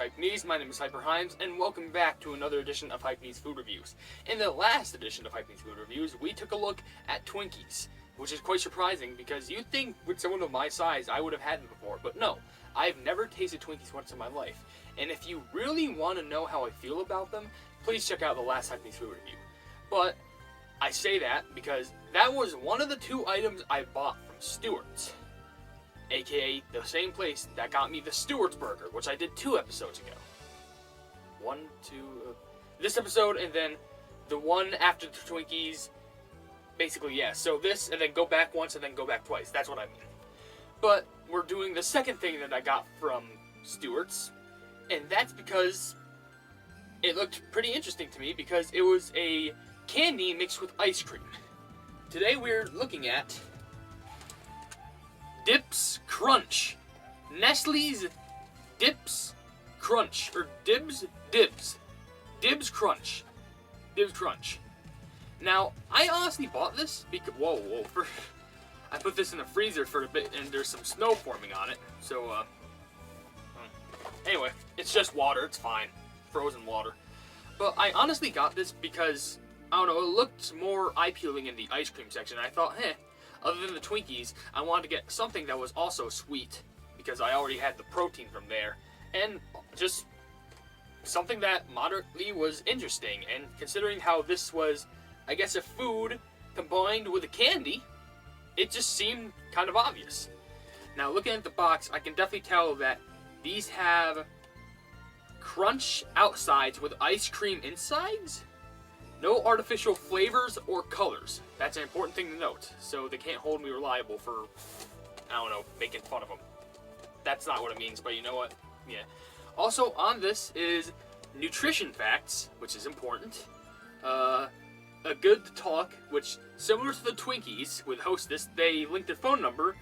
Hypenese, my name is HyperHimes, and welcome back to another edition of Hypenese Food Reviews. In the last edition of Hypenese Food Reviews, we took a look at Twinkies, which is quite surprising because you'd think with someone of my size I would have had them before, but no, I've never tasted Twinkies once in my life. And if you really want to know how I feel about them, please check out the last Hypenese Food Review. But I say that because that was one of the two items I bought from Stewart's. AKA the same place that got me the Stewart's Burger, which I did 2 episodes ago. This episode and then the one after the Twinkies. Basically, yeah. So this and then go back once and then go back twice. That's what I mean. But we're doing the second thing that I got from Stewart's, and that's because it looked pretty interesting to me because it was a candy mixed with ice cream. Today we're looking at Dibs Crunch. Nestle's Dibs Crunch. Or Dibs Crunch. Dibs Crunch. Now, I honestly bought this because... I put this in the freezer for a bit and there's some snow forming on it. So, anyway, it's just water. It's fine. Frozen water. But I honestly got this because, I don't know, it looked more eye-peeling in the ice cream section. I thought, other than the Twinkies, I wanted to get something that was also sweet because I already had the protein from there, and just something that moderately was interesting. And considering how this was, I guess, a food combined with a candy, it just seemed kind of obvious. Now, looking at the box, I can definitely tell that these have crunch outsides with ice cream insides. No artificial flavors or colors. That's an important thing to note, so they can't hold me reliable for, I don't know, making fun of them. That's not what it means, but you know what? Yeah. Also on this is nutrition facts, which is important. A good talk, which, similar to the Twinkies with Hostess, they linked their phone number,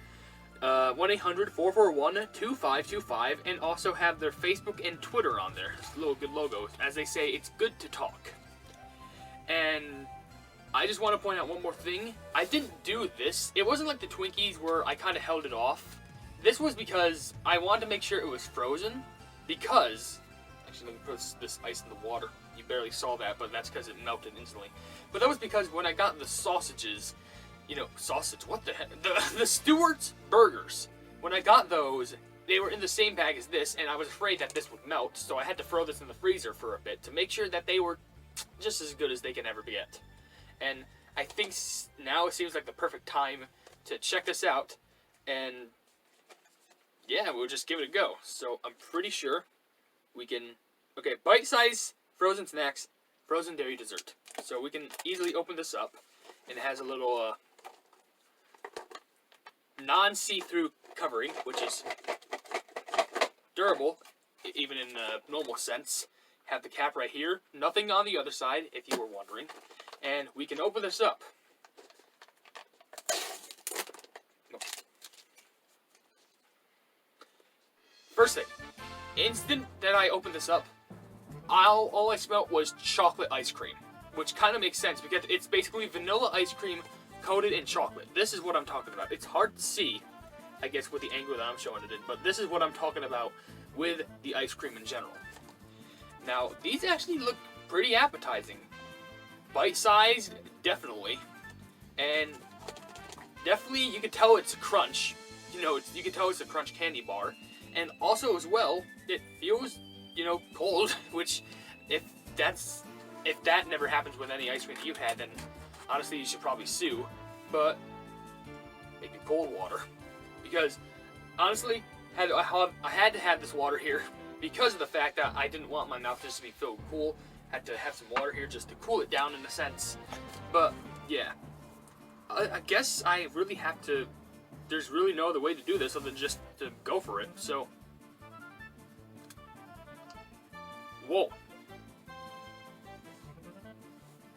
1-800-441-2525, and also have their Facebook and Twitter on there. It's a little good logo. As they say, it's good to talk. And I just want to point out one more thing. I didn't do this. It wasn't like the Twinkies where I kind of held it off. This was because I wanted to make sure it was frozen. Because, actually, let me put this ice in the water. You barely saw that, but that's because it melted instantly. But that was because when I got the sausages, what the heck? The Stewart's burgers. When I got those, they were in the same bag as this, and I was afraid that this would melt, so I had to throw this in the freezer for a bit to make sure that they were just as good as they can ever get. And I think now it seems like the perfect time to check this out, and yeah, we'll just give it a go. So I'm pretty sure we can, okay, bite-sized frozen snacks, frozen dairy dessert. So we can easily open this up, and it has a little non-see-through covering, which is durable, even in a normal sense. Have the cap right here, nothing on the other side, if you were wondering. And we can open this up. First thing, instant that I opened this up, all I smelled was chocolate ice cream, which kind of makes sense because it's basically vanilla ice cream coated in chocolate. This is what I'm talking about. It's hard to see, I guess, with the angle that I'm showing it in, but this is what I'm talking about with the ice cream in general. Now, these actually look pretty appetizing. Bite-sized, definitely. And definitely you can tell it's a crunch. You can tell it's a crunch candy bar. And also as well, it feels, cold, which if that never happens with any ice cream you've had, then honestly you should probably sue. But maybe cold water. Because honestly, I had to have this water here because of the fact that I didn't want my mouth just to be filled cool. Had to have some water here just to cool it down in a sense. But yeah, I guess I really have to, there's really no other way to do this other than just to go for it. So, whoa.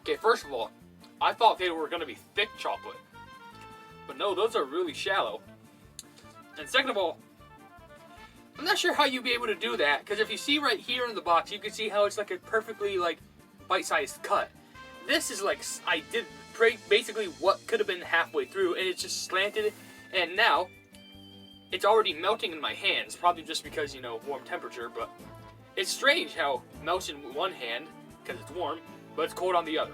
Okay, first of all, I thought they were going to be thick chocolate. But no, those are really shallow. And second of all, I'm not sure how you'd be able to do that, because if you see right here in the box, you can see how it's like a perfectly bite-sized cut. This is I did basically what could have been halfway through, and it's just slanted, and now it's already melting in my hands, probably just because, warm temperature, but It's strange how it melts in one hand because it's warm, but it's cold on the other.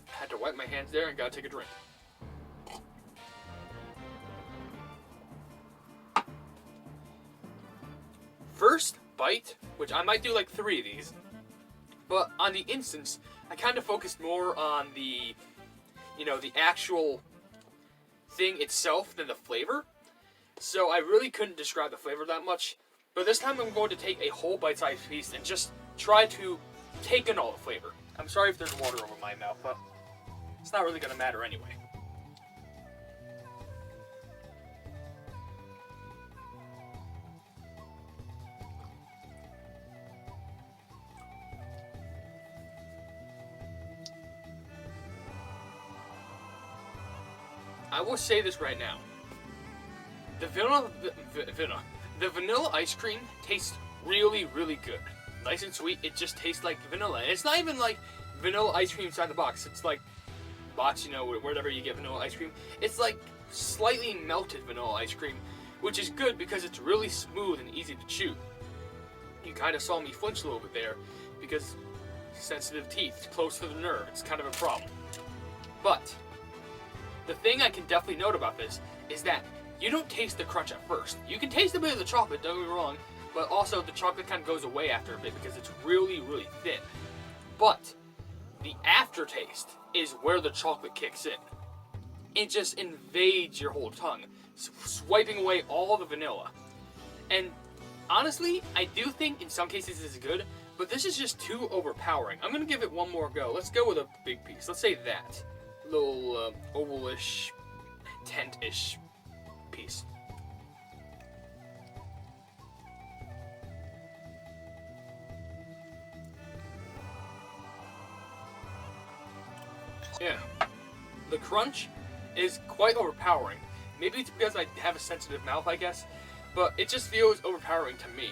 Had to wipe my hands there and gotta take a drink. First bite, which I might do like 3 of these, but on the instance, I kind of focused more on the, the actual thing itself than the flavor. So I really couldn't describe the flavor that much. But this time I'm going to take a whole bite-sized piece and just try to take in all the flavor. I'm sorry if there's water over my mouth, but it's not really going to matter anyway. I will say this right now. The vanilla ice cream tastes really, really good. Nice and sweet. It just tastes like vanilla. And it's not even like vanilla ice cream inside the box. It's like box, wherever you get vanilla ice cream. It's like slightly melted vanilla ice cream, which is good because it's really smooth and easy to chew. You kind of saw me flinch a little bit there because sensitive teeth, close to the nerve. It's kind of a problem. But the thing I can definitely note about this is that you don't taste the crunch at first. You can taste a bit of the chocolate, don't get me wrong, but also the chocolate kind of goes away after a bit because it's really, really thin. But the aftertaste is where the chocolate kicks in. It just invades your whole tongue, swiping away all the vanilla. And honestly, I do think in some cases this is good, but this is just too overpowering. I'm going to give it one more go. Let's go with a big piece. Let's say that. Little ovalish, tent-ish piece. Yeah, the crunch is quite overpowering. Maybe it's because I have a sensitive mouth, I guess, but it just feels overpowering to me.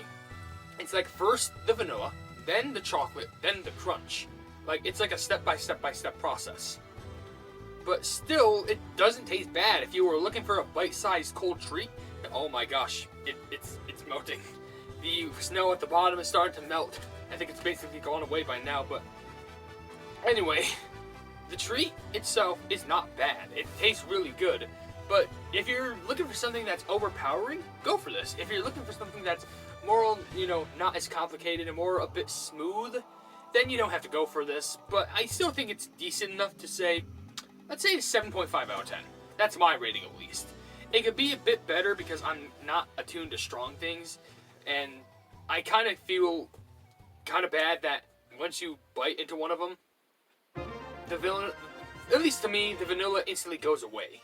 It's like first the vanilla, then the chocolate, then the crunch. Like it's like a step-by-step process. But still, it doesn't taste bad. If you were looking for a bite-sized cold treat, oh my gosh, it's melting. The snow at the bottom is starting to melt. I think it's basically gone away by now, but anyway, the treat itself is not bad. It tastes really good. But if you're looking for something that's overpowering, go for this. If you're looking for something that's more, not as complicated and more a bit smooth, then you don't have to go for this. But I still think it's decent enough to say, let's say it's 7.5 out of 10. That's my rating at least. It could be a bit better because I'm not attuned to strong things, and I kind of feel kind of bad that once you bite into one of them, the vanilla, at least to me, the vanilla instantly goes away,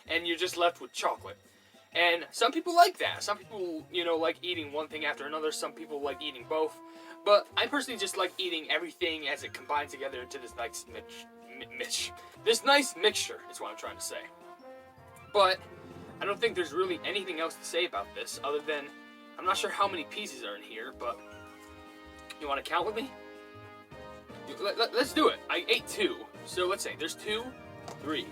and you're just left with chocolate. And some people like that. Some people, like eating one thing after another. Some people like eating both. But I personally just like eating everything as it combines together into this nice this nice mixture is what I'm trying to say. But I don't think there's really anything else to say about this other than I'm not sure how many pieces are in here, but you want to count with me? Let's do it. I ate 2, so let's say there's 2, 3.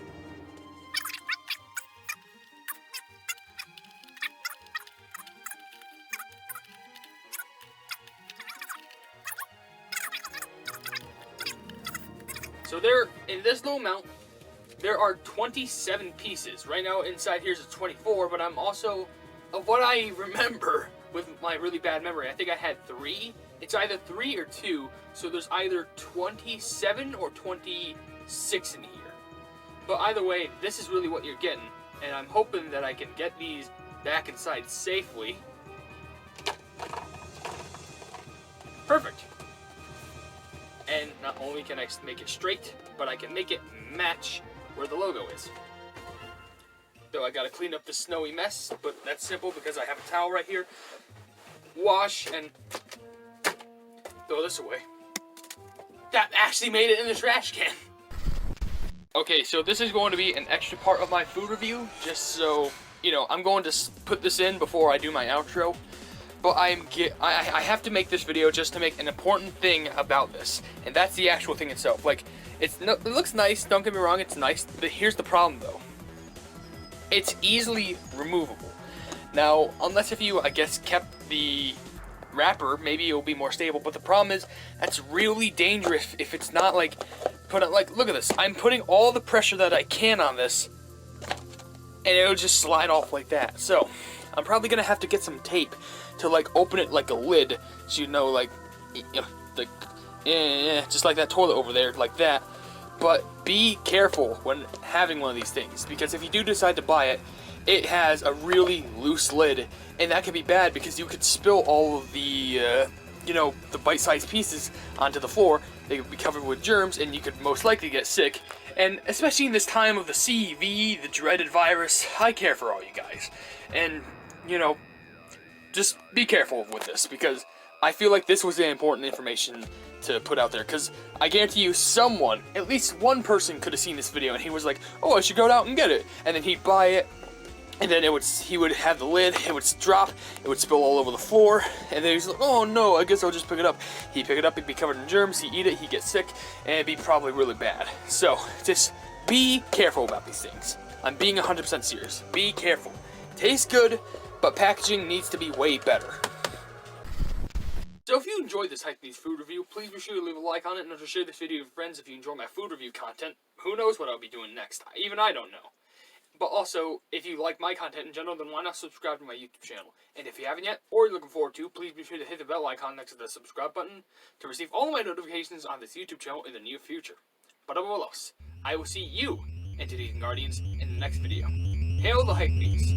So there, in this little amount, there are 27 pieces. Right now inside here is 24, but I'm also, of what I remember with my really bad memory, I think I had 3. It's either 3 or 2, so there's either 27 or 26 in here. But either way, this is really what you're getting, and I'm hoping that I can get these back inside safely. Perfect. And not only can I make it straight, but I can make it match where the logo is. Though I gotta clean up this snowy mess, but that's simple because I have a towel right here. Wash and throw this away. That actually made it in the trash can. Okay, so this is going to be an extra part of my food review, just so, I'm going to put this in before I do my outro. But I have to make this video just to make an important thing about this, and that's the actual thing itself. Like, it looks nice, don't get me wrong, it's nice, but here's the problem though. it's easily removable. Now, unless if you, I guess, kept the wrapper, maybe it'll be more stable, but the problem is, that's really dangerous if it's not like, look at this, I'm putting all the pressure that I can on this, and it'll just slide off like that. So, I'm probably gonna have to get some tape to like open it like a lid, so you know, like, just like that toilet over there, like that. But be careful when having one of these things, because if you do decide to buy it, it has a really loose lid, and that can be bad because you could spill all of the, the bite-sized pieces onto the floor. They could be covered with germs, and you could most likely get sick. And especially in this time of the CV, the dreaded virus, I care for all you guys. And, just be careful with this, because I feel like this was the important information to put out there, because I guarantee you someone, at least one person could have seen this video, and he was like, oh, I should go out and get it. And then he'd buy it, and then he would have the lid, it would drop, it would spill all over the floor, and then he's like, oh no, I guess I'll just pick it up. He'd pick it up, it'd be covered in germs, he'd eat it, he'd get sick, and it'd be probably really bad. So, just be careful about these things. I'm being 100% serious. Be careful. Tastes good, but packaging needs to be way better. So if you enjoyed this Hypenese food review, please be sure to leave a like on it, and to share this video with friends if you enjoy my food review content. Who knows what I'll be doing next? Even I don't know. But also, if you like my content in general, then why not subscribe to my YouTube channel? And if you haven't yet, or you're looking forward to, please be sure to hit the bell icon next to the subscribe button to receive all of my notifications on this YouTube channel in the near future. But above all else, I will see you, Entities and Guardians, in the next video. Hail the Hypenese!